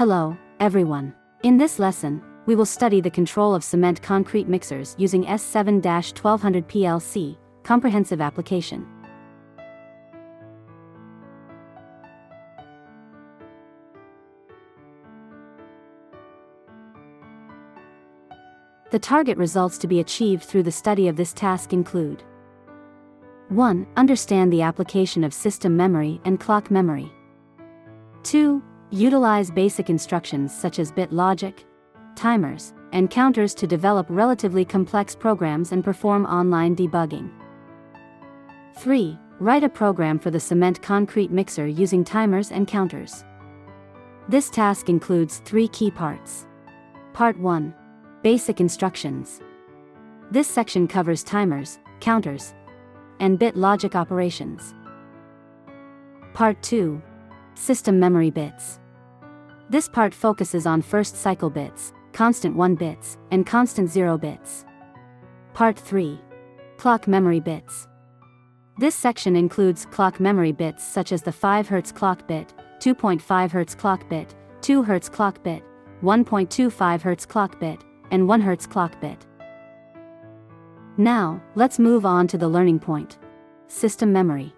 Hello, everyone. In this lesson, we will study the control of cement concrete mixers using S7-1200 PLC, comprehensive application. The target results to be achieved through the study of this task include: 1. Understand the application of system memory and clock memory. 2. Utilize basic instructions such as bit logic, timers, and counters to develop relatively complex programs and perform online debugging. 3. Write a program for the cement concrete mixer using timers and counters. This task includes 3 key parts. Part 1. Basic instructions. This section covers timers, counters, and bit logic operations. Part 2. System memory bits. This part focuses on first cycle bits, constant 1 bits, and constant 0 bits. Part 3. Clock memory bits. This section includes clock memory bits such as the 5 Hz clock bit, 2.5 Hz clock bit, 2 Hz clock bit, 1.25 Hz clock bit, and 1 Hz clock bit. Now, let's move on to the learning point. System memory.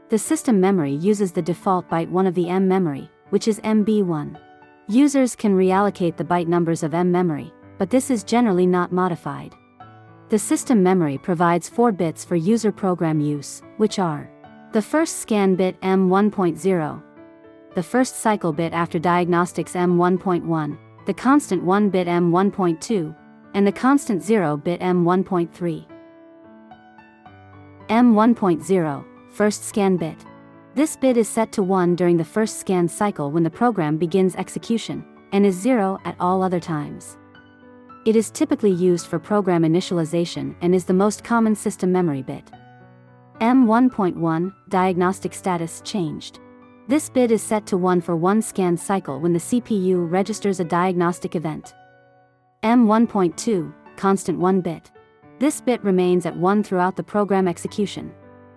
The system memory uses the default byte 1 of the M memory, which is MB1. Users can reallocate the byte numbers of M memory, but this is generally not modified. The system memory provides 4 bits for user program use, which are the first scan bit M1.0, the first cycle bit after diagnostics M1.1, the constant 1 bit M1.2, and the constant 0 bit M1.3. M1.0, first scan bit. This bit is set to 1 during the first scan cycle when the program begins execution, and is 0 at all other times. It is typically used for program initialization and is the most common system memory bit. M1.1, diagnostic status changed. This bit is set to 1 for 1 scan cycle when the CPU registers a diagnostic event. M1.2, constant 1 bit. This bit remains at 1 throughout the program execution.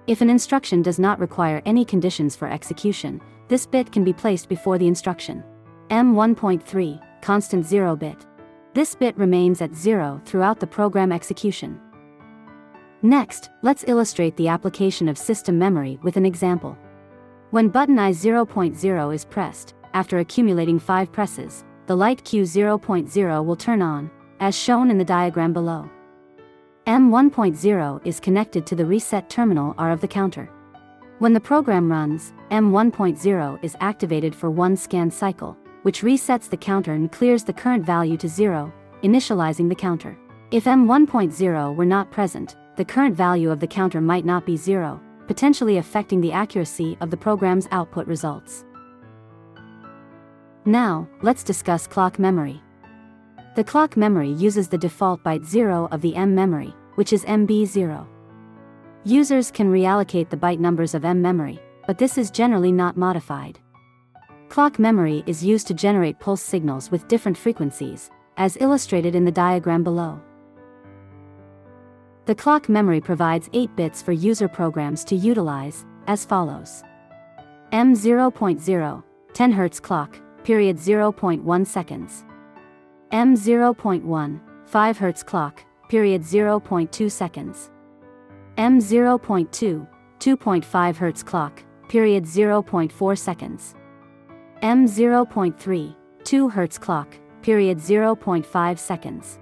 If an instruction does not require any conditions for execution, this bit can be placed before the instruction. M1.3, constant 0 bit. This bit remains at 0 throughout the program execution. Next, let's illustrate the application of system memory with an example. When button I0.0 is pressed, after accumulating 5 presses, the light Q0.0 will turn on, as shown in the diagram below. M1.0 is connected to the reset terminal R of the counter. When the program runs, M1.0 is activated for 1 scan cycle, which resets the counter and clears the current value to 0, initializing the counter. If M1.0 were not present, the current value of the counter might not be 0, potentially affecting the accuracy of the program's output results. Now, let's discuss clock memory. The clock memory uses the default byte 0 of the M memory, which is MB0. Users can reallocate the byte numbers of M memory, but this is generally not modified. Clock memory is used to generate pulse signals with different frequencies, as illustrated in the diagram below. The clock memory provides 8 bits for user programs to utilize, as follows. M0.0, 10 Hz clock, period 0.1 seconds. M0.1, 5 Hz clock, period 0.2 seconds. M0.2, 2.5 Hz clock, period 0.4 seconds. M0.3, 2 Hz clock, period 0.5 seconds.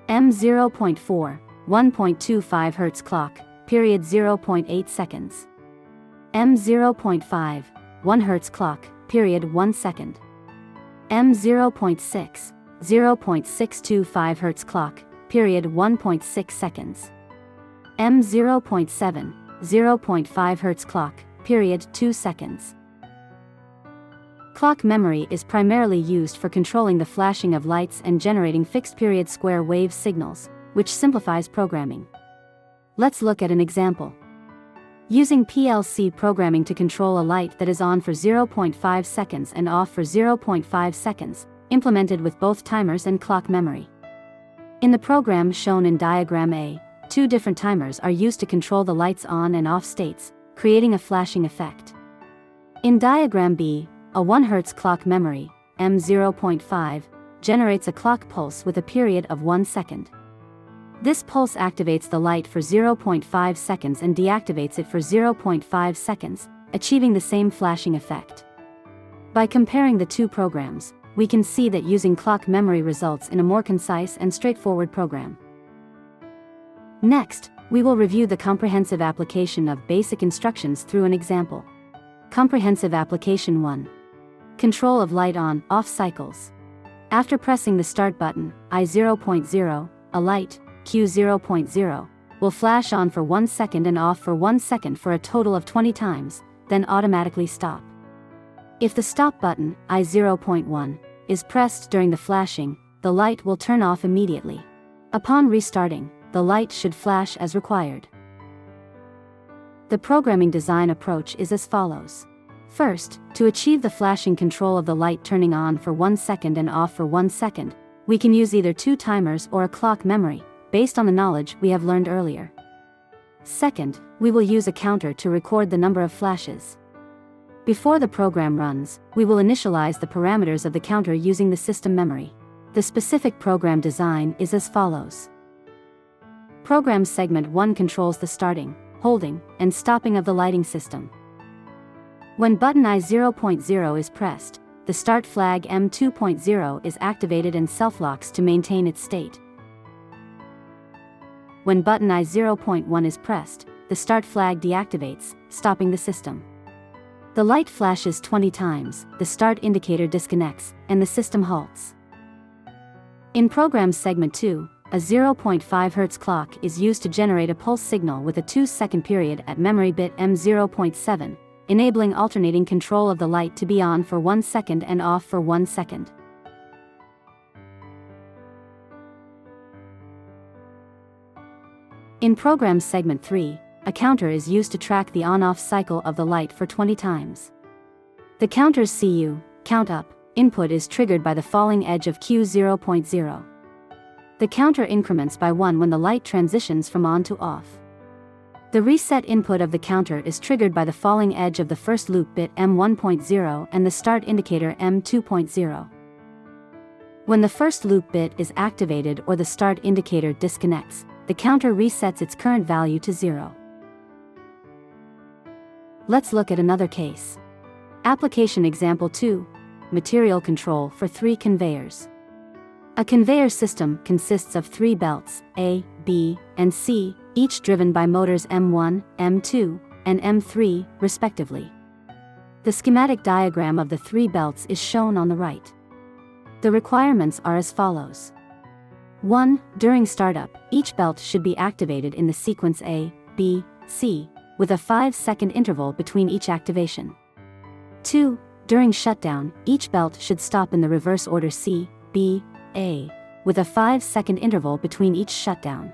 M0.4, 1.25 Hz clock, period 0.8 seconds. M0.5, 1 Hz clock, period 1 second. M0.6, 0.625 Hz clock, period 1.6 seconds. M0.7, 0.5 Hz clock, period 2 seconds. Clock memory is primarily used for controlling the flashing of lights and generating fixed period square wave signals, which simplifies programming. Let's look at an example. Using PLC programming to control a light that is on for 0.5 seconds and off for 0.5 seconds, implemented with both timers and clock memory. In the program shown in diagram A, 2 different timers are used to control the lights on and off states, creating a flashing effect. In diagram B, a 1 Hz clock memory, M0.5, generates a clock pulse with a period of 1 second. This pulse activates the light for 0.5 seconds and deactivates it for 0.5 seconds, achieving the same flashing effect. By comparing the two programs, we can see that using clock memory results in a more concise and straightforward program. Next, we will review the comprehensive application of basic instructions through an example. Comprehensive application 1. Control of light on/off cycles. After pressing the start button, I0.0, a light, Q0.0, will flash on for 1 second and off for 1 second for a total of 20 times, then automatically stop. If the stop button, I0.1, is pressed during the flashing, the light will turn off immediately. Upon restarting, the light should flash as required. The programming design approach is as follows. First, to achieve the flashing control of the light turning on for 1 second and off for 1 second, we can use either 2 timers or a clock memory, based on the knowledge we have learned earlier. Second, we will use a counter to record the number of flashes. Before the program runs, we will initialize the parameters of the counter using the system memory. The specific program design is as follows. Program segment 1 controls the starting, holding, and stopping of the lighting system. When button I0.0 is pressed, the start flag M2.0 is activated and self-locks to maintain its state. When button I0.1 is pressed, the start flag deactivates, stopping the system. The light flashes 20 times, the start indicator disconnects, and the system halts. In program segment 2, a 0.5 Hz clock is used to generate a pulse signal with a 2-second period at memory bit M0.7, enabling alternating control of the light to be on for 1 second and off for 1 second. In program segment 3, a counter is used to track the on-off cycle of the light for 20 times. The counter's CU, count up, input is triggered by the falling edge of Q0.0. The counter increments by 1 when the light transitions from on to off. The reset input of the counter is triggered by the falling edge of the first loop bit M1.0 and the start indicator M2.0. When the first loop bit is activated or the start indicator disconnects, the counter resets its current value to 0. Let's look at another case. Application example 2. Material control for 3 conveyors. A conveyor system consists of 3 belts, A, B, and C, each driven by motors M1, M2, and M3, respectively. The schematic diagram of the 3 belts is shown on the right. The requirements are as follows. 1. During startup, each belt should be activated in the sequence A, B, C, with a 5-second interval between each activation. 2. During shutdown, each belt should stop in the reverse order C, B, A, with a 5-second interval between each shutdown.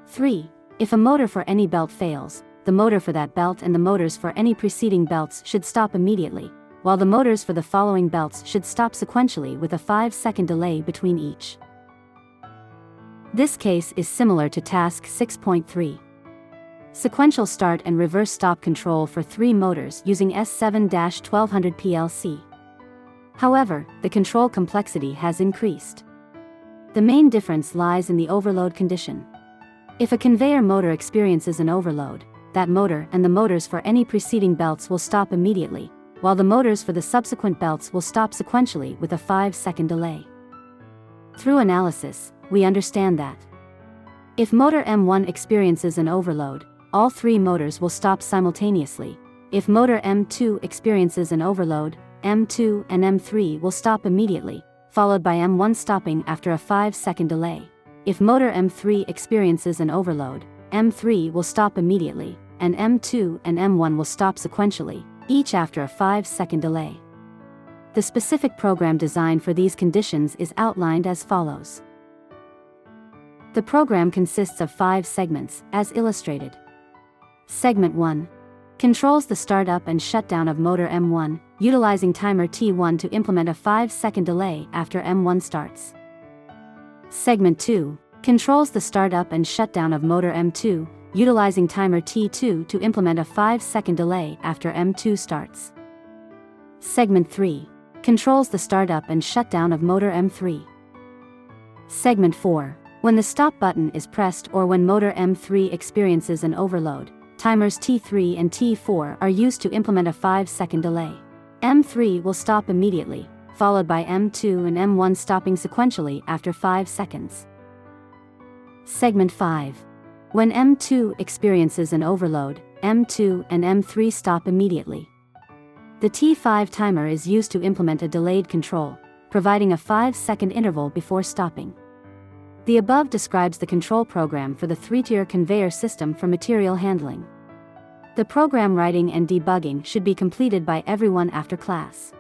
3. If a motor for any belt fails, the motor for that belt and the motors for any preceding belts should stop immediately, while the motors for the following belts should stop sequentially with a 5-second delay between each. This case is similar to task 6.3. Sequential start and reverse stop control for 3 motors using S7-1200 PLC. However, the control complexity has increased. The main difference lies in the overload condition. If a conveyor motor experiences an overload, that motor and the motors for any preceding belts will stop immediately, while the motors for the subsequent belts will stop sequentially with a 5-second delay. Through analysis, we understand that if motor M1 experiences an overload, all 3 motors will stop simultaneously. If motor M2 experiences an overload, M2 and M3 will stop immediately, followed by M1 stopping after a 5-second delay. If motor M3 experiences an overload, M3 will stop immediately, and M2 and M1 will stop sequentially, each after a 5-second delay. The specific program design for these conditions is outlined as follows. The program consists of 5 segments, as illustrated. Segment 1 controls the startup and shutdown of motor M1, utilizing timer T1 to implement a 5-second delay after M1 starts. Segment 2 controls the startup and shutdown of motor M2, utilizing timer T2 to implement a 5-second delay after M2 starts. Segment 3 controls the startup and shutdown of motor M3. Segment 4. When the stop button is pressed or when motor M3 experiences an overload, timers T3 and T4 are used to implement a 5-second delay. M3 will stop immediately, followed by M2 and M1 stopping sequentially after 5 seconds. Segment 5. When M2 experiences an overload, M2 and M3 stop immediately. The T5 timer is used to implement a delayed control, providing a 5-second interval before stopping. The above describes the control program for the 3-tier conveyor system for material handling. The program writing and debugging should be completed by everyone after class.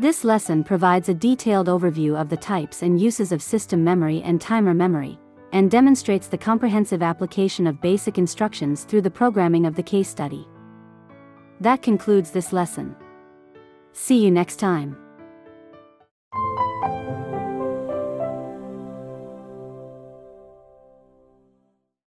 This lesson provides a detailed overview of the types and uses of system memory and timer memory, and demonstrates the comprehensive application of basic instructions through the programming of the case study. That concludes this lesson. See you next time.